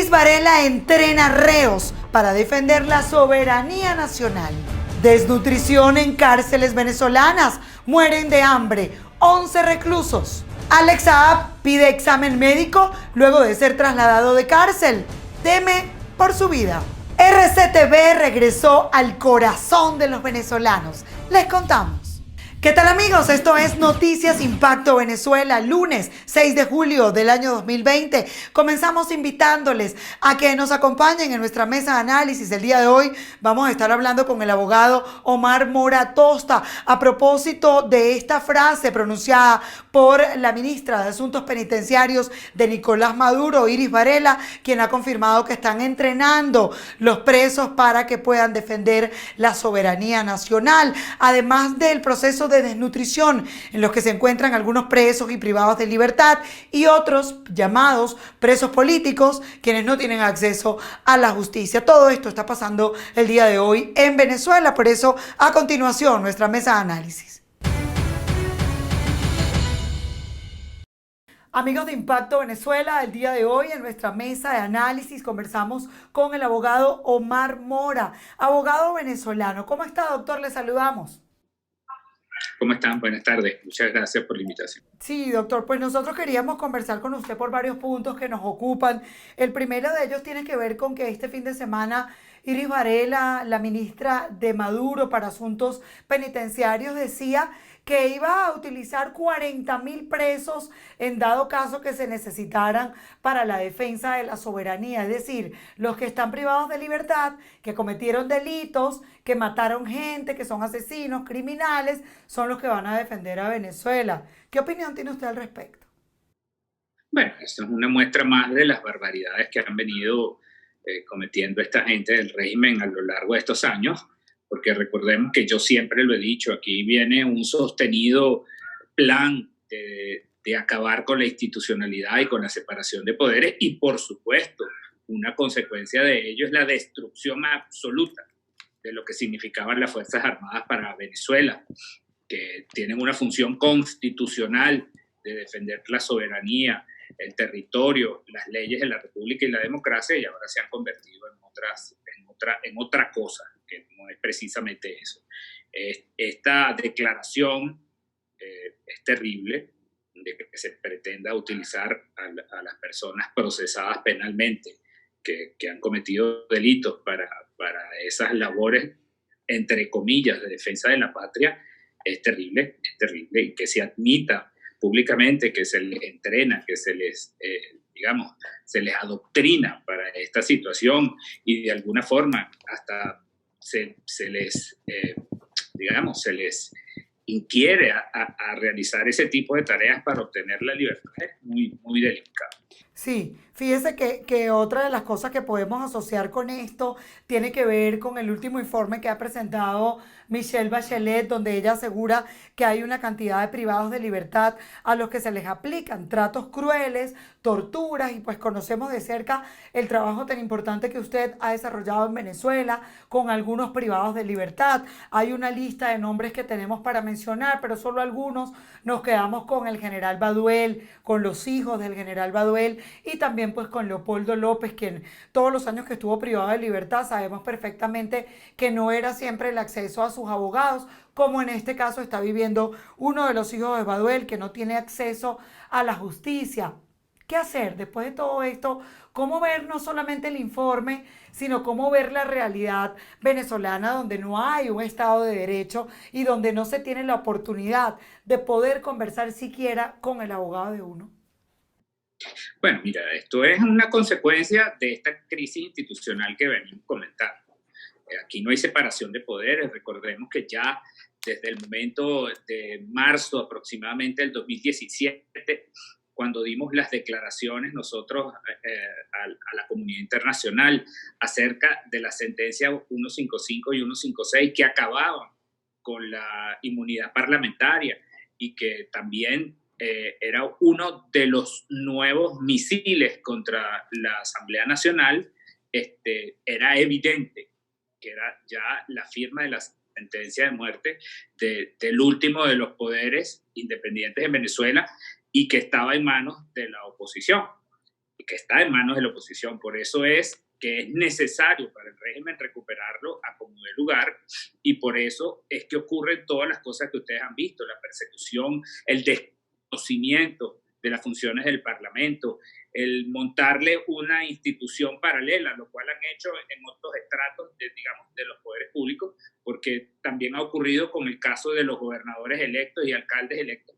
Iris Varela entrena reos para defender la soberanía nacional. Desnutrición en cárceles venezolanas. Mueren de hambre 11 reclusos. Alex Saab pide examen médico luego de ser trasladado de cárcel. Teme por su vida. RCTV regresó al corazón de los venezolanos. Les contamos. ¿Qué tal, amigos? Esto es Noticias Impacto Venezuela, lunes 6 de julio del año 2020. Comenzamos invitándoles a que nos acompañen en nuestra mesa de análisis. El día de hoy vamos a estar hablando con el abogado Omar Mora Tosta a propósito de esta frase pronunciada por la ministra de Asuntos Penitenciarios de Nicolás Maduro, Iris Varela, quien ha confirmado que están entrenando los presos para que puedan defender la soberanía nacional, además del proceso de desnutrición en los que se encuentran algunos presos y privados de libertad y otros llamados presos políticos, quienes no tienen acceso a la justicia. Todo esto está pasando el día de hoy en Venezuela, por eso a continuación nuestra mesa de análisis. Amigos de Impacto Venezuela, el día de hoy en nuestra mesa de análisis conversamos con el abogado Omar Mora, abogado venezolano. ¿Cómo está, doctor? Le saludamos. ¿Cómo están? Buenas tardes. Muchas gracias por la invitación. Sí, doctor, pues nosotros queríamos conversar con usted por varios puntos que nos ocupan. El primero de ellos tiene que ver con que este fin de semana Iris Varela, la ministra de Maduro para Asuntos Penitenciarios, decía que iba a utilizar 40.000 presos en dado caso que se necesitaran para la defensa de la soberanía, es decir, los que están privados de libertad, que cometieron delitos, que mataron gente, que son asesinos, criminales, son los que van a defender a Venezuela. ¿Qué opinión tiene usted al respecto? Bueno, esto es una muestra más de las barbaridades que han venido cometiendo esta gente del régimen a lo largo de estos años, porque recordemos que yo siempre lo he dicho, aquí viene un sostenido plan de acabar con la institucionalidad y con la separación de poderes y, por supuesto, una consecuencia de ello es la destrucción absoluta de lo que significaban las Fuerzas Armadas para Venezuela, que tienen una función constitucional de defender la soberanía, el territorio, las leyes de la República y la democracia, y ahora se han convertido en otra cosa, que no es precisamente eso. Esta declaración es terrible, de que se pretenda utilizar a las personas procesadas penalmente que han cometido delitos para esas labores, entre comillas, de defensa de la patria. Es terrible, y que se admita públicamente que se les entrena, que se les, se les adoctrina para esta situación y de alguna forma hasta se les inquiere a realizar ese tipo de tareas para obtener la libertad. Es muy, muy delicado. Sí, fíjese que otra de las cosas que podemos asociar con esto tiene que ver con el último informe que ha presentado Michelle Bachelet, donde ella asegura que hay una cantidad de privados de libertad a los que se les aplican tratos crueles, torturas, y pues conocemos de cerca el trabajo tan importante que usted ha desarrollado en Venezuela con algunos privados de libertad. Hay una lista de nombres que tenemos para mencionar, pero solo algunos. Nos quedamos con el general Baduel, con los hijos del general Baduel y también pues con Leopoldo López, quien todos los años que estuvo privado de libertad sabemos perfectamente que no era siempre el acceso a sus abogados, como en este caso está viviendo uno de los hijos de Baduel, que no tiene acceso a la justicia. ¿Qué hacer después de todo esto? ¿Cómo ver no solamente el informe, sino cómo ver la realidad venezolana, donde no hay un Estado de Derecho y donde no se tiene la oportunidad de poder conversar siquiera con el abogado de uno? Bueno, mira, esto es una consecuencia de esta crisis institucional que venimos comentando. Aquí no hay separación de poderes. Recordemos que ya desde el momento de marzo aproximadamente del 2017, cuando dimos las declaraciones nosotros a la comunidad internacional acerca de la sentencia 155 y 156 que acababan con la inmunidad parlamentaria y que también era uno de los nuevos misiles contra la Asamblea Nacional, era evidente que era ya la firma de la sentencia de muerte del último de los poderes independientes en Venezuela y que estaba en manos de la oposición. que está en manos de la oposición. Por eso es que es necesario para el régimen recuperarlo a como de lugar, y por eso es que ocurren todas las cosas que ustedes han visto, la persecución, el desconocimiento de las funciones del Parlamento, el montarle una institución paralela, lo cual han hecho en otros estratos digamos, de los poderes públicos, porque también ha ocurrido con el caso de los gobernadores electos y alcaldes electos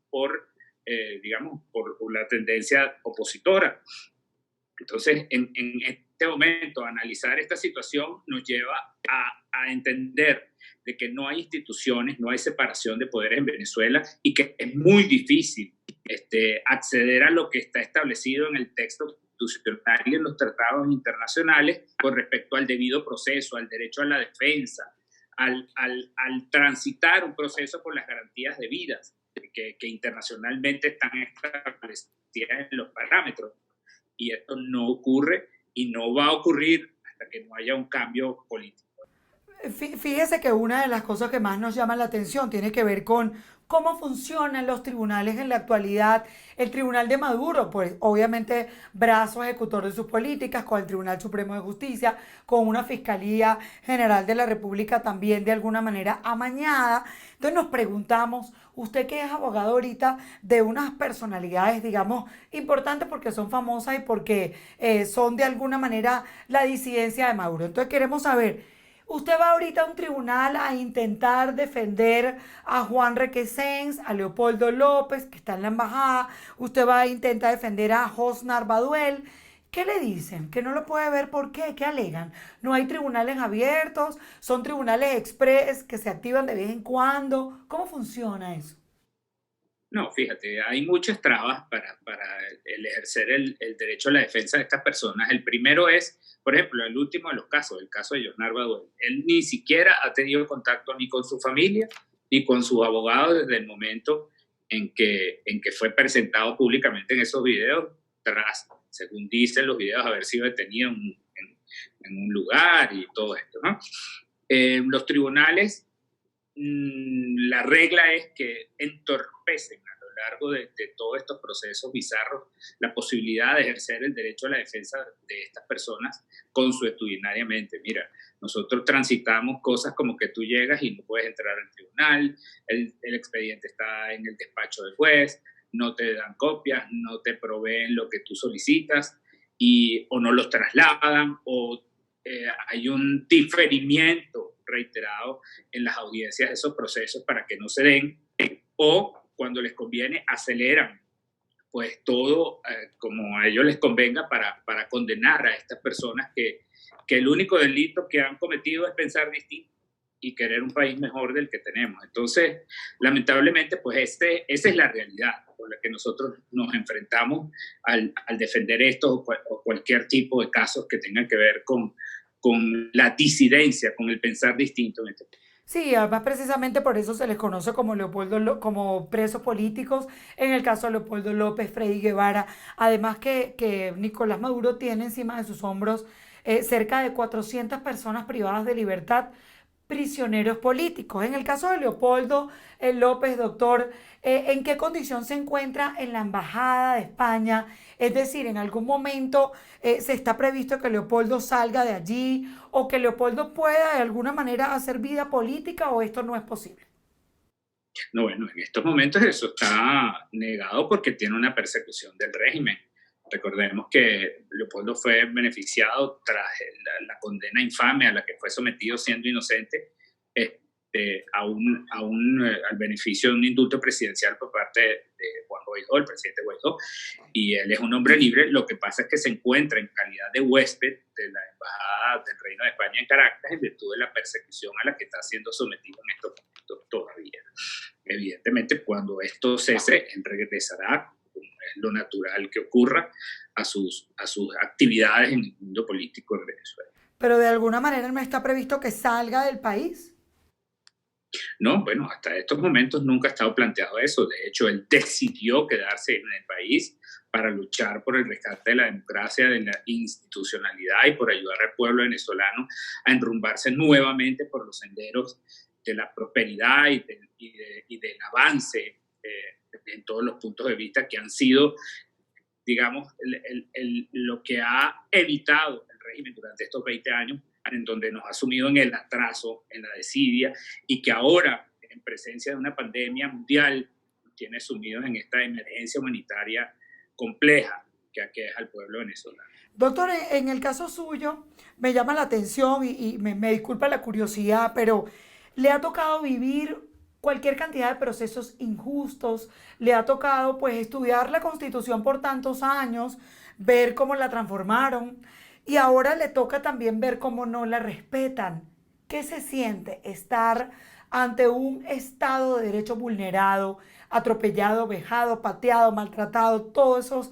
digamos, por la tendencia opositora. Entonces, en este momento, analizar esta situación nos lleva a entender de que no hay instituciones, no hay separación de poderes en Venezuela y que es muy difícil acceder a lo que está establecido en el texto constitucional y en los tratados internacionales con respecto al debido proceso, al derecho a la defensa, al transitar un proceso con las garantías debidas que internacionalmente están establecidas en los parámetros. Y esto no ocurre y no va a ocurrir hasta que no haya un cambio político. Fíjese que una de las cosas que más nos llama la atención tiene que ver con cómo funcionan los tribunales en la actualidad. El Tribunal de Maduro, pues obviamente brazo ejecutor de sus políticas, con el Tribunal Supremo de Justicia, con una Fiscalía General de la República también de alguna manera amañada. Entonces nos preguntamos, usted que es abogado ahorita de unas personalidades, digamos, importantes porque son famosas y porque son de alguna manera la disidencia de Maduro. Entonces queremos saber, usted va ahorita a un tribunal a intentar defender a Juan Requesens, a Leopoldo López, que está en la embajada. Usted va a intentar defender a Hosnar Baduel. ¿Qué le dicen? Que no lo puede ver. ¿Por qué? ¿Qué alegan? No hay tribunales abiertos, son tribunales express que se activan de vez en cuando. ¿Cómo funciona eso? No, fíjate, hay muchas trabas para el ejercer el derecho a la defensa de estas personas. El primero es, por ejemplo, el último de los casos, el caso de Hosnar Baduel. Él ni siquiera ha tenido contacto ni con su familia ni con sus abogados desde el momento en que fue presentado públicamente en esos videos, tras, según dicen los videos, haber sido detenido en un lugar y todo esto, ¿no? Los tribunales, la regla es que entorpecen a lo largo de todos estos procesos bizarros la posibilidad de ejercer el derecho a la defensa de estas personas consuetudinariamente. Mira, nosotros transitamos cosas como que tú llegas y no puedes entrar al tribunal, el expediente está en el despacho del juez, no te dan copias, no te proveen lo que tú solicitas, o no los trasladan, o hay un diferimiento reiterado en las audiencias de esos procesos para que no se den, o cuando les conviene aceleran pues todo como a ellos les convenga para condenar a estas personas que el único delito que han cometido es pensar distinto y querer un país mejor del que tenemos. Entonces, lamentablemente, pues esa es la realidad con la que nosotros nos enfrentamos al defender esto o cualquier tipo de casos que tengan que ver con la disidencia, con el pensar distinto en este país. Sí, además precisamente por eso se les conoce como como presos políticos, en el caso de Leopoldo López, Freddy Guevara, además que Nicolás Maduro tiene encima de sus hombros cerca de 400 personas privadas de libertad, prisioneros políticos. En el caso de Leopoldo López, doctor, ¿en qué condición se encuentra en la Embajada de España? Es decir, ¿en algún momento se está previsto que Leopoldo salga de allí o que Leopoldo pueda de alguna manera hacer vida política o esto no es posible? No, bueno, en estos momentos eso está negado porque tiene una persecución del régimen. Recordemos que Leopoldo fue beneficiado tras la condena infame a la que fue sometido siendo inocente al beneficio de un indulto presidencial por parte de Juan Guaidó, el presidente Guaidó, y él es un hombre libre. Lo que pasa es que se encuentra en calidad de huésped de la Embajada del Reino de España en Caracas en virtud de la persecución a la que está siendo sometido en estos momentos todavía. Evidentemente, cuando esto cese, él regresará, como es lo natural que ocurra, a sus actividades en el mundo político en Venezuela. Pero de alguna manera no está previsto que salga del país. No, bueno, hasta estos momentos nunca ha estado planteado eso. De hecho, él decidió quedarse en el país para luchar por el rescate de la democracia, de la institucionalidad y por ayudar al pueblo venezolano a enrumbarse nuevamente por los senderos de la prosperidad y del avance en todos los puntos de vista que han sido, digamos, lo que ha evitado el régimen durante estos 20 años, en donde nos ha sumido en el atraso, en la desidia, y que ahora, en presencia de una pandemia mundial, nos tiene sumidos en esta emergencia humanitaria compleja que aqueja al pueblo venezolano. Doctor, en el caso suyo me llama la atención y me disculpa la curiosidad, pero ¿le ha tocado vivir cualquier cantidad de procesos injustos? ¿Le ha tocado pues estudiar la Constitución por tantos años, ver cómo la transformaron y ahora le toca también ver cómo no la respetan? ¿Qué se siente estar ante un Estado de Derecho vulnerado, atropellado, vejado, pateado, maltratado, todos esos,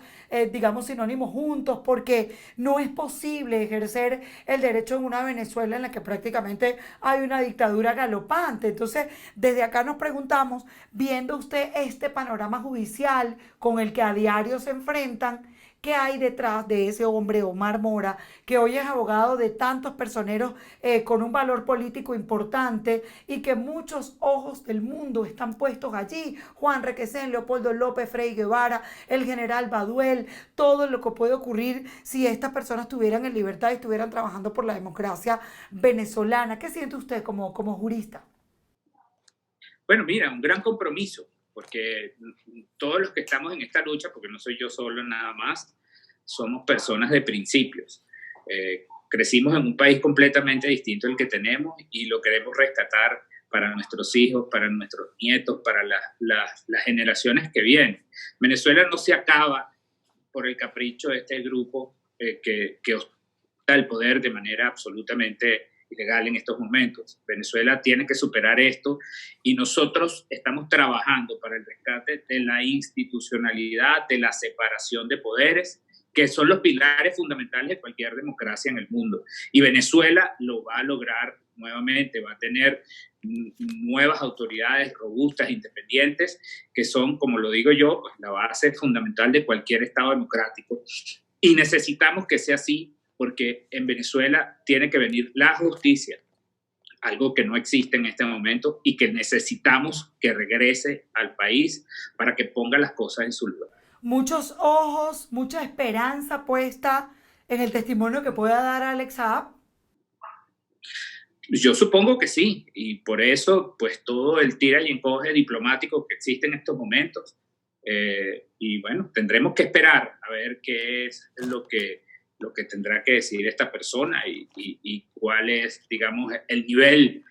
digamos, sinónimos juntos, porque no es posible ejercer el derecho en una Venezuela en la que prácticamente hay una dictadura galopante? Entonces, desde acá nos preguntamos, viendo usted este panorama judicial con el que a diario se enfrentan, ¿qué hay detrás de ese hombre Omar Mora, que hoy es abogado de tantos personeros con un valor político importante y que muchos ojos del mundo están puestos allí? Juan Requesén, Leopoldo López, Frei Guevara, el general Baduel, todo lo que puede ocurrir si estas personas estuvieran en libertad y estuvieran trabajando por la democracia venezolana. ¿Qué siente usted como jurista? Bueno, mira, un gran compromiso, porque todos los que estamos en esta lucha, porque no soy yo solo nada más, somos personas de principios. Crecimos en un país completamente distinto al que tenemos y lo queremos rescatar para nuestros hijos, para nuestros nietos, para las generaciones que vienen. Venezuela no se acaba por el capricho de este grupo que ostenta el poder de manera absolutamente ilegal en estos momentos. Venezuela tiene que superar esto y nosotros estamos trabajando para el rescate de la institucionalidad, de la separación de poderes, que son los pilares fundamentales de cualquier democracia en el mundo. Y Venezuela lo va a lograr nuevamente, va a tener nuevas autoridades robustas, independientes, que son, como lo digo yo, pues, la base fundamental de cualquier Estado democrático. Y necesitamos que sea así, porque en Venezuela tiene que venir la justicia, algo que no existe en este momento y que necesitamos que regrese al país para que ponga las cosas en su lugar. Muchos ojos, mucha esperanza puesta en el testimonio que pueda dar Alex Saab. Yo supongo que sí, y por eso pues todo el tira y encoge diplomático que existe en estos momentos. Y bueno, tendremos que esperar a ver qué es lo que tendrá que decir esta persona y cuál es, digamos, el nivel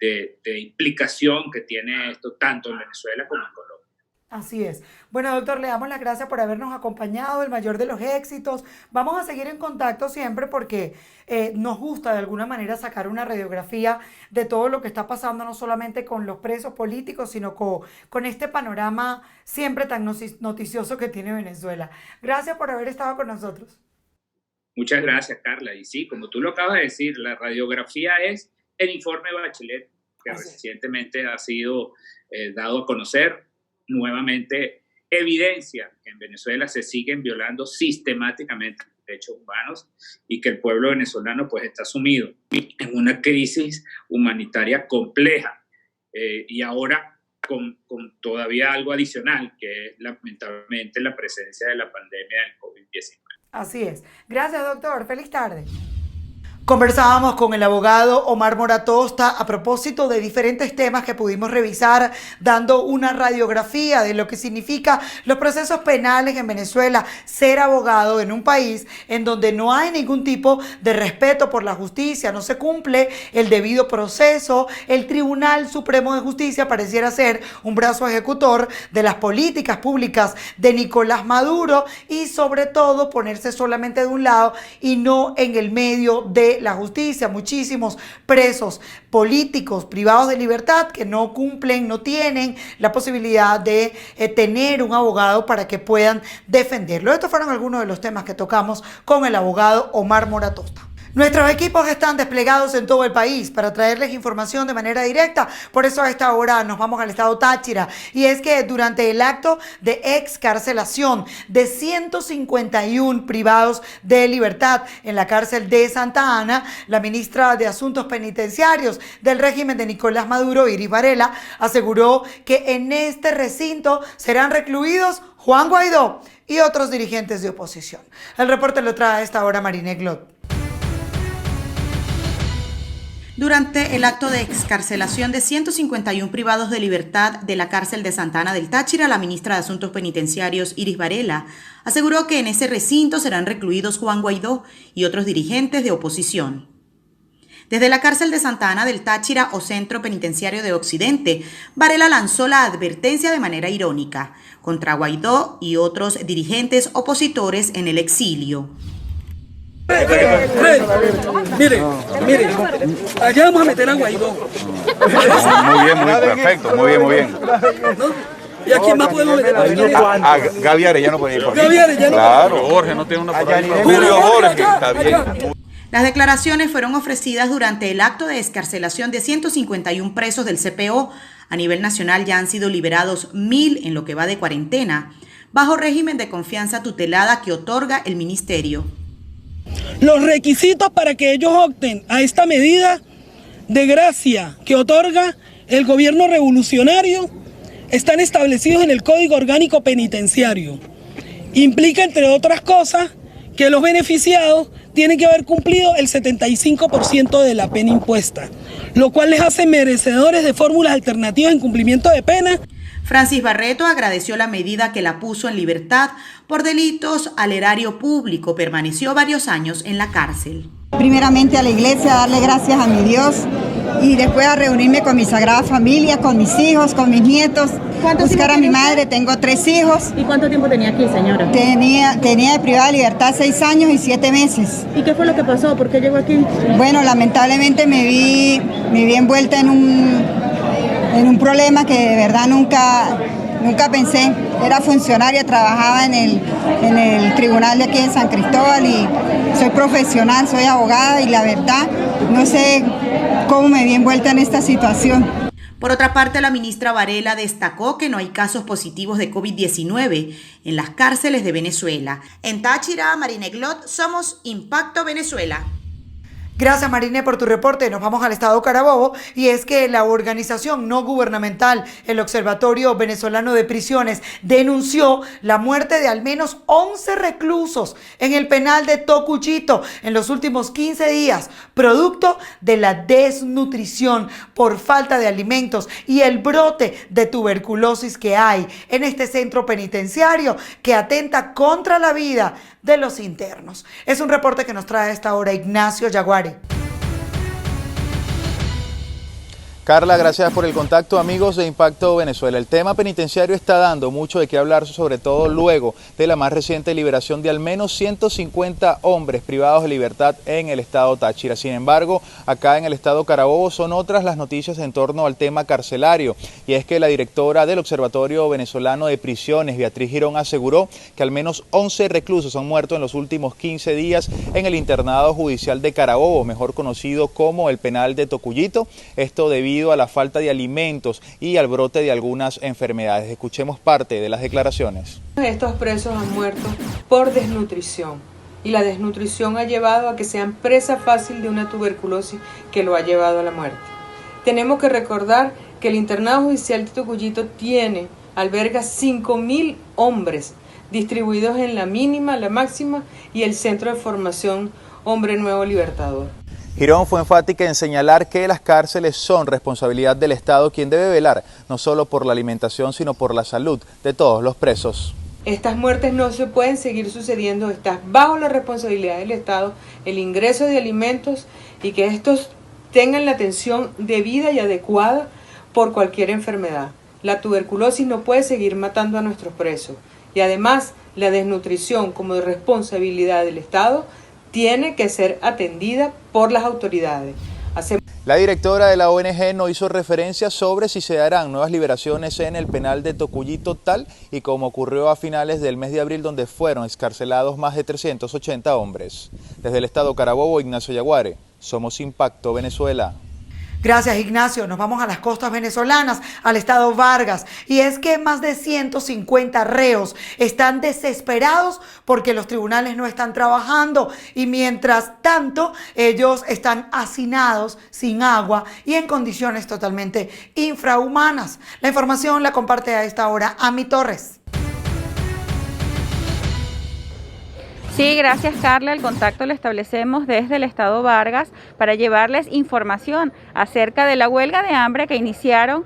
de implicación que tiene esto tanto en Venezuela como en Colombia. Así es. Bueno, doctor, le damos las gracias por habernos acompañado, el mayor de los éxitos. Vamos a seguir en contacto siempre porque nos gusta de alguna manera sacar una radiografía de todo lo que está pasando, no solamente con los presos políticos, sino con este panorama siempre tan noticioso que tiene Venezuela. Gracias por haber estado con nosotros. Muchas gracias, Carla. Y sí, como tú lo acabas de decir, la radiografía es el informe Bachelet, que recientemente ha sido dado a conocer. Nuevamente evidencia que en Venezuela se siguen violando sistemáticamente derechos humanos y que el pueblo venezolano pues está sumido en una crisis humanitaria compleja y ahora con todavía algo adicional, que es lamentablemente la presencia de la pandemia del COVID-19. Así es. Gracias, doctor. Feliz tarde. Conversábamos con el abogado Omar Mora Tosta a propósito de diferentes temas que pudimos revisar, dando una radiografía de lo que significa los procesos penales en Venezuela, ser abogado en un país en donde no hay ningún tipo de respeto por la justicia, no se cumple el debido proceso. El Tribunal Supremo de Justicia pareciera ser un brazo ejecutor de las políticas públicas de Nicolás Maduro y sobre todo ponerse solamente de un lado y no en el medio de la justicia. Muchísimos presos políticos privados de libertad que no cumplen, no tienen la posibilidad de tener un abogado para que puedan defenderlo. Estos fueron algunos de los temas que tocamos con el abogado Omar Mora Tosta. Nuestros equipos están desplegados en todo el país para traerles información de manera directa. Por eso a esta hora nos vamos al estado Táchira. Y es que durante el acto de excarcelación de 151 privados de libertad en la cárcel de Santa Ana, la ministra de Asuntos Penitenciarios del régimen de Nicolás Maduro, Iris Varela, aseguró que en este recinto serán recluidos Juan Guaidó y otros dirigentes de oposición. El reporte lo trae a esta hora Marine Glot. Durante el acto de excarcelación de 151 privados de libertad de la cárcel de Santa Ana del Táchira, la ministra de Asuntos Penitenciarios, Iris Varela, aseguró que en ese recinto serán recluidos Juan Guaidó y otros dirigentes de oposición. Desde la cárcel de Santa Ana del Táchira o Centro Penitenciario de Occidente, Varela lanzó la advertencia de manera irónica contra Guaidó y otros dirigentes opositores en el exilio. Mire, allá vamos a meter a Guaidó. Muy bien, perfecto, muy bien. ¿No? ¿Y a quién más podemos meter? A Gaby Arellano puede ir por Gaby Arellano. Claro. Jorge no tiene una por ahí. Julio Jorge, está bien. Las declaraciones fueron ofrecidas durante el acto de excarcelación de 151 presos del CPO. A nivel nacional ya han sido liberados 1.000 en lo que va de cuarentena, bajo régimen de confianza tutelada que otorga el ministerio. Los requisitos para que ellos opten a esta medida de gracia que otorga el gobierno revolucionario están establecidos en el Código Orgánico Penitenciario. Implica, entre otras cosas, que los beneficiados tienen que haber cumplido el 75% de la pena impuesta, lo cual les hace merecedores de fórmulas alternativas en cumplimiento de pena. Francis Barreto agradeció la medida que la puso en libertad por delitos al erario público. Permaneció varios años en la cárcel. Primeramente a la iglesia, darle gracias a mi Dios y después a reunirme con mi sagrada familia, con mis hijos, con mis nietos, buscar a mi madre. Tengo 3 hijos. ¿Y cuánto tiempo tenía aquí, señora? Tenía de privada de libertad 6 años y 7 meses. ¿Y qué fue lo que pasó? ¿Por qué llegó aquí? Bueno, lamentablemente me vi envuelta en un problema que de verdad nunca pensé. Era funcionaria, trabajaba en el tribunal de aquí de San Cristóbal y soy profesional, soy abogada y la verdad no sé cómo me vi envuelta en esta situación. Por otra parte, la ministra Varela destacó que no hay casos positivos de COVID-19 en las cárceles de Venezuela. En Táchira, Marine Glot, somos Impacto Venezuela. Gracias Marine por tu reporte. Nos vamos al estado Carabobo y es que la organización no gubernamental, el Observatorio Venezolano de Prisiones, denunció la muerte de al menos 11 reclusos en el penal de Tocuchito en los últimos 15 días, producto de la desnutrición por falta de alimentos y el brote de tuberculosis que hay en este centro penitenciario que atenta contra la vida de los internos. Es un reporte que nos trae a esta hora Ignacio Yaguari. Carla, gracias por el contacto, amigos de Impacto Venezuela. El tema penitenciario está dando mucho de qué hablar, sobre todo luego de la más reciente liberación de al menos 150 hombres privados de libertad en el estado Táchira. Sin embargo, acá en el estado Carabobo son otras las noticias en torno al tema carcelario. Y es que la directora del Observatorio Venezolano de Prisiones, Beatriz Girón, aseguró que al menos 11 reclusos han muerto en los últimos 15 días en el internado judicial de Carabobo, mejor conocido como el penal de Tocullito. Esto debido a la falta de alimentos y al brote de algunas enfermedades. Escuchemos parte de las declaraciones. Estos presos han muerto por desnutrición y la desnutrición ha llevado a que sean presa fácil de una tuberculosis que lo ha llevado a la muerte. Tenemos que recordar que el internado judicial de Tocullito alberga 5.000 hombres distribuidos en la mínima, la máxima y el centro de formación Hombre Nuevo Libertador. Girón fue enfática en señalar que las cárceles son responsabilidad del Estado, quien debe velar no solo por la alimentación, sino por la salud de todos los presos. Estas muertes no se pueden seguir sucediendo, está bajo la responsabilidad del Estado el ingreso de alimentos y que estos tengan la atención debida y adecuada por cualquier enfermedad. La tuberculosis no puede seguir matando a nuestros presos y además la desnutrición como responsabilidad del Estado tiene que ser atendida por las autoridades. La directora de la ONG no hizo referencia sobre si se darán nuevas liberaciones en el penal de Tocuyito tal y como ocurrió a finales del mes de abril, donde fueron excarcelados más de 380 hombres. Desde el estado Carabobo, Ignacio Yaguare, Somos Impacto Venezuela. Gracias, Ignacio. Nos vamos a las costas venezolanas, al estado Vargas. Y es que más de 150 reos están desesperados porque los tribunales no están trabajando. Y mientras tanto, ellos están hacinados, sin agua y en condiciones totalmente infrahumanas. La información la comparte a esta hora Ami Torres. Sí, gracias Carla. El contacto lo establecemos desde el estado Vargas para llevarles información acerca de la huelga de hambre que iniciaron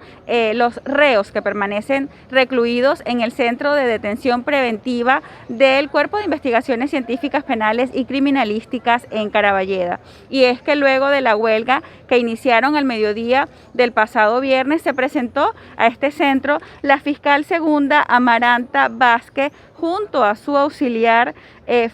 los reos que permanecen recluidos en el Centro de Detención Preventiva del Cuerpo de Investigaciones Científicas Penales y Criminalísticas en Caraballeda. Y es que luego de la huelga que iniciaron al mediodía del pasado viernes, se presentó a este centro la fiscal segunda Amaranta Vázquez junto a su auxiliar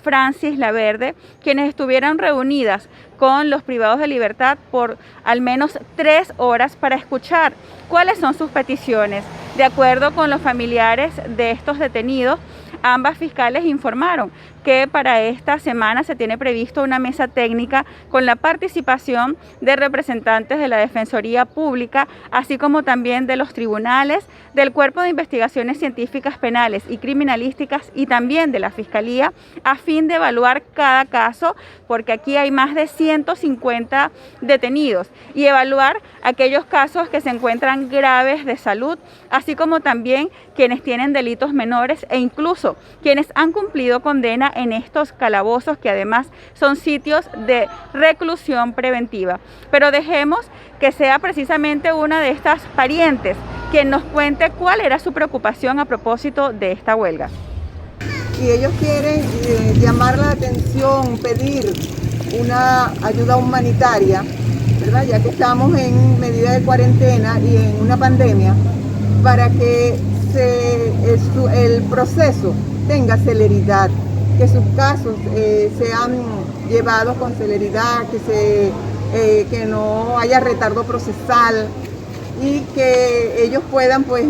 Francis Laverde, quienes estuvieron reunidas con los privados de libertad por al menos 3 horas para escuchar cuáles son sus peticiones. De acuerdo con los familiares de estos detenidos, ambas fiscales informaron que para esta semana se tiene previsto una mesa técnica con la participación de representantes de la Defensoría Pública, así como también de los tribunales, del Cuerpo de Investigaciones Científicas Penales y Criminalísticas y también de la Fiscalía, a fin de evaluar cada caso, porque aquí hay más de 150 detenidos, y evaluar aquellos casos que se encuentran graves de salud, así como también quienes tienen delitos menores e incluso quienes han cumplido condena en estos calabozos, que además son sitios de reclusión preventiva. Pero dejemos que sea precisamente una de estas parientes quien nos cuente cuál era su preocupación a propósito de esta huelga. Y ellos quieren llamar la atención, pedir una ayuda humanitaria, ¿verdad? Ya que estamos en medida de cuarentena y en una pandemia, para que el proceso tenga celeridad, que sus casos sean llevados con celeridad, que no haya retardo procesal y que ellos puedan pues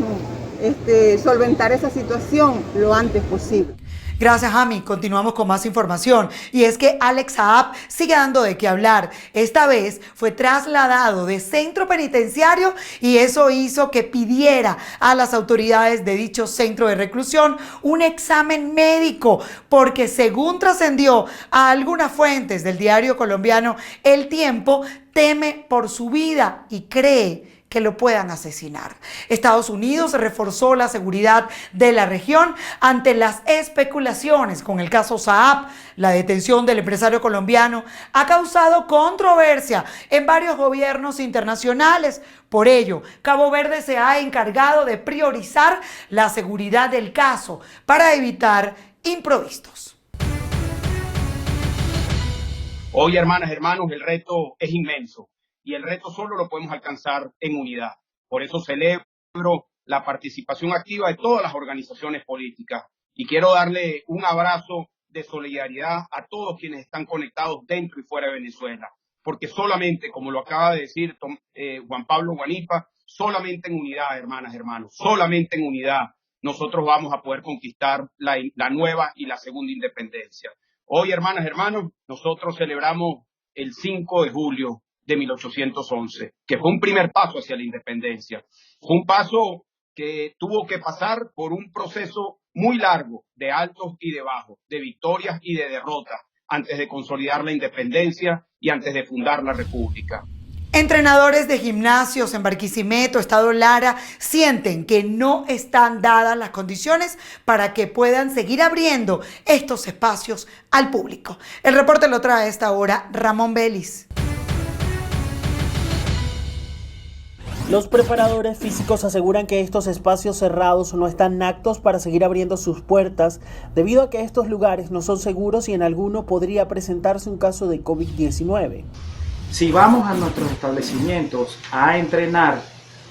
solventar esa situación lo antes posible. Gracias, Ami. Continuamos con más información. Y es que Alex Saab sigue dando de qué hablar. Esta vez fue trasladado de centro penitenciario y eso hizo que pidiera a las autoridades de dicho centro de reclusión un examen médico, porque según trascendió a algunas fuentes del diario colombiano El Tiempo, teme por su vida y cree que lo puedan asesinar. Estados Unidos reforzó la seguridad de la región ante las especulaciones con el caso Saab. La detención del empresario colombiano ha causado controversia en varios gobiernos internacionales. Por ello, Cabo Verde se ha encargado de priorizar la seguridad del caso para evitar imprevistos. Hoy, hermanas, hermanos, el reto es inmenso. Y el reto solo lo podemos alcanzar en unidad. Por eso celebro la participación activa de todas las organizaciones políticas y quiero darle un abrazo de solidaridad a todos quienes están conectados dentro y fuera de Venezuela, porque solamente, como lo acaba de decir Juan Pablo Guanipa, solamente en unidad, hermanas, hermanos, solamente en unidad nosotros vamos a poder conquistar la nueva y la segunda independencia. Hoy, hermanas, hermanos, nosotros celebramos el 5 de julio de 1811, que fue un primer paso hacia la independencia. Fue un paso que tuvo que pasar por un proceso muy largo de altos y de bajos, de victorias y de derrotas, antes de consolidar la independencia y antes de fundar la república. Entrenadores de gimnasios en Barquisimeto, Estado Lara, sienten que no están dadas las condiciones para que puedan seguir abriendo estos espacios al público. El reporte lo trae a esta hora Ramón Vélez. Los preparadores físicos aseguran que estos espacios cerrados no están aptos para seguir abriendo sus puertas debido a que estos lugares no son seguros y en alguno podría presentarse un caso de COVID-19. Si vamos a nuestros establecimientos a entrenar,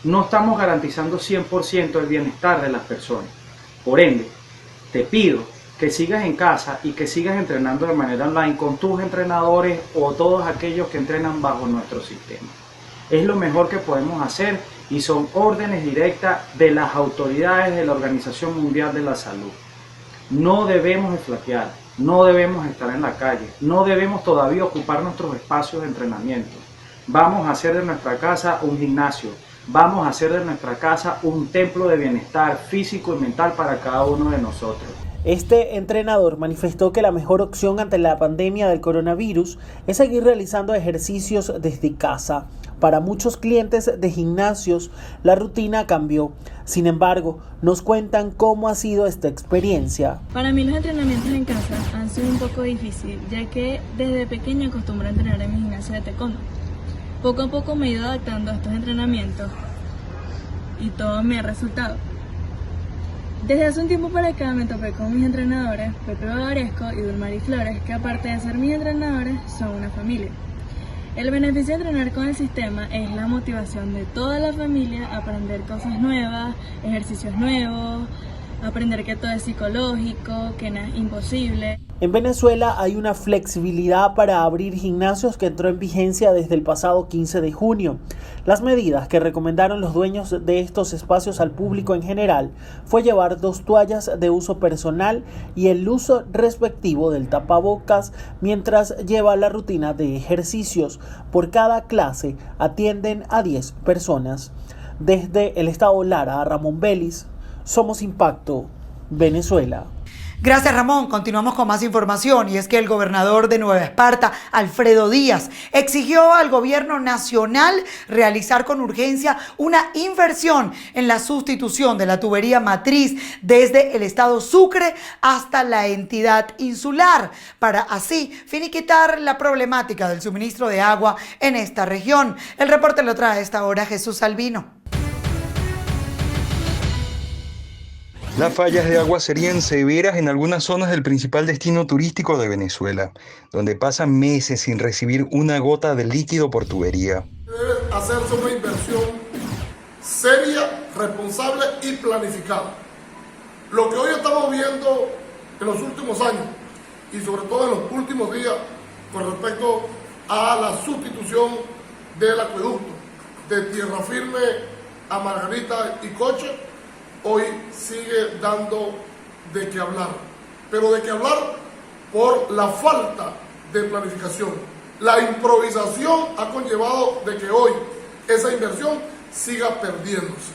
no estamos garantizando 100% el bienestar de las personas. Por ende, te pido que sigas en casa y que sigas entrenando de manera online con tus entrenadores o todos aquellos que entrenan bajo nuestro sistema. Es lo mejor que podemos hacer y son órdenes directas de las autoridades de la Organización Mundial de la Salud. No debemos de flaquear, no debemos estar en la calle, no debemos todavía ocupar nuestros espacios de entrenamiento. Vamos a hacer de nuestra casa un gimnasio, vamos a hacer de nuestra casa un templo de bienestar físico y mental para cada uno de nosotros. Este entrenador manifestó que la mejor opción ante la pandemia del coronavirus es seguir realizando ejercicios desde casa. Para muchos clientes de gimnasios, la rutina cambió. Sin embargo, nos cuentan cómo ha sido esta experiencia. Para mí los entrenamientos en casa han sido un poco difícil, ya que desde pequeña acostumbro a entrenar en mi gimnasio de taekwondo. Poco a poco me he ido adaptando a estos entrenamientos y todo me ha resultado. Desde hace un tiempo para acá me topé con mis entrenadores, Pepe Bavaresco y Dulmari Flores, que aparte de ser mis entrenadores, son una familia. El beneficio de entrenar con el sistema es la motivación de toda la familia a aprender cosas nuevas, ejercicios nuevos, aprender que todo es psicológico, que nada es imposible. En Venezuela hay una flexibilidad para abrir gimnasios que entró en vigencia desde el pasado 15 de junio. Las medidas que recomendaron los dueños de estos espacios al público en general fue llevar 2 toallas de uso personal y el uso respectivo del tapabocas mientras lleva la rutina de ejercicios. Por cada clase atienden a 10 personas. Desde el estado Lara, Ramón Vélez, Somos Impacto, Venezuela. Gracias, Ramón. Continuamos con más información, y es que el gobernador de Nueva Esparta, Alfredo Díaz, exigió al gobierno nacional realizar con urgencia una inversión en la sustitución de la tubería matriz desde el estado Sucre hasta la entidad insular, para así finiquitar la problemática del suministro de agua en esta región. El reporte lo trae a esta hora Jesús Albino. Las fallas de agua serían severas en algunas zonas del principal destino turístico de Venezuela, donde pasan meses sin recibir una gota de líquido por tubería. Debe hacerse una inversión seria, responsable y planificada. Lo que hoy estamos viendo en los últimos años y sobre todo en los últimos días con respecto a la sustitución del acueducto de Tierra Firme a Margarita y Coche, hoy sigue dando de qué hablar, pero de qué hablar por la falta de planificación. La improvisación ha conllevado de que hoy esa inversión siga perdiéndose.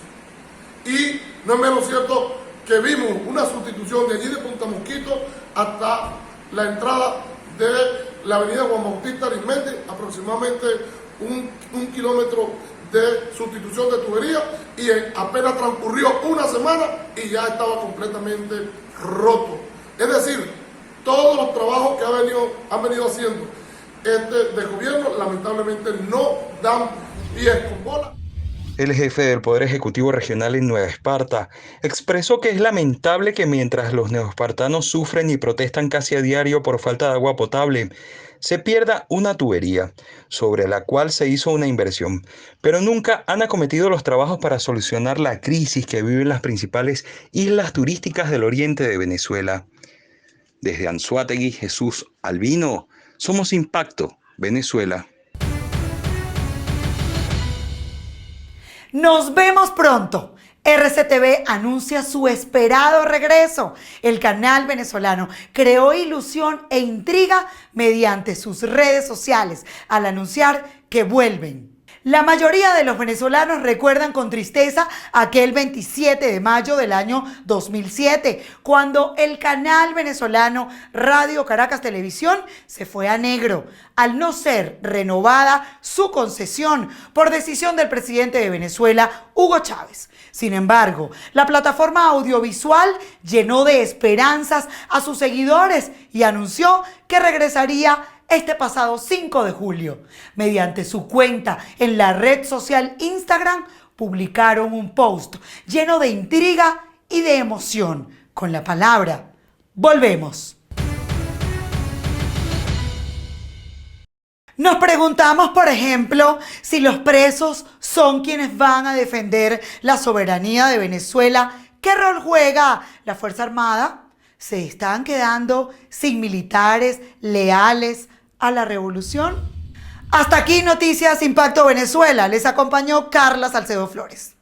Y no es menos cierto que vimos una sustitución de allí de Punta Mosquito hasta la entrada de la avenida Juan Bautista Arismendi, aproximadamente un kilómetro de sustitución de tubería, y apenas transcurrió una semana y ya estaba completamente roto. Es decir, todos los trabajos que han venido haciendo del gobierno lamentablemente no dan pies con bola. El jefe del Poder Ejecutivo Regional en Nueva Esparta expresó que es lamentable que mientras los neoespartanos sufren y protestan casi a diario por falta de agua potable, se pierda una tubería sobre la cual se hizo una inversión, pero nunca han acometido los trabajos para solucionar la crisis que viven las principales islas turísticas del oriente de Venezuela. Desde Anzoátegui, Jesús Albino, Somos Impacto, Venezuela. Nos vemos pronto. RCTV anuncia su esperado regreso. El canal venezolano creó ilusión e intriga mediante sus redes sociales al anunciar que vuelven. La mayoría de los venezolanos recuerdan con tristeza aquel 27 de mayo del año 2007, cuando el canal venezolano Radio Caracas Televisión se fue a negro, al no ser renovada su concesión por decisión del presidente de Venezuela, Hugo Chávez. Sin embargo, la plataforma audiovisual llenó de esperanzas a sus seguidores y anunció que regresaría este pasado 5 de julio. Mediante su cuenta en la red social Instagram, publicaron un post lleno de intriga y de emoción con la palabra "volvemos". Nos preguntamos, por ejemplo, si los presos son quienes van a defender la soberanía de Venezuela. ¿Qué rol juega la Fuerza Armada? ¿Se están quedando sin militares leales a la revolución? Hasta aquí Noticias Impacto Venezuela. Les acompañó Carla Salcedo Flores.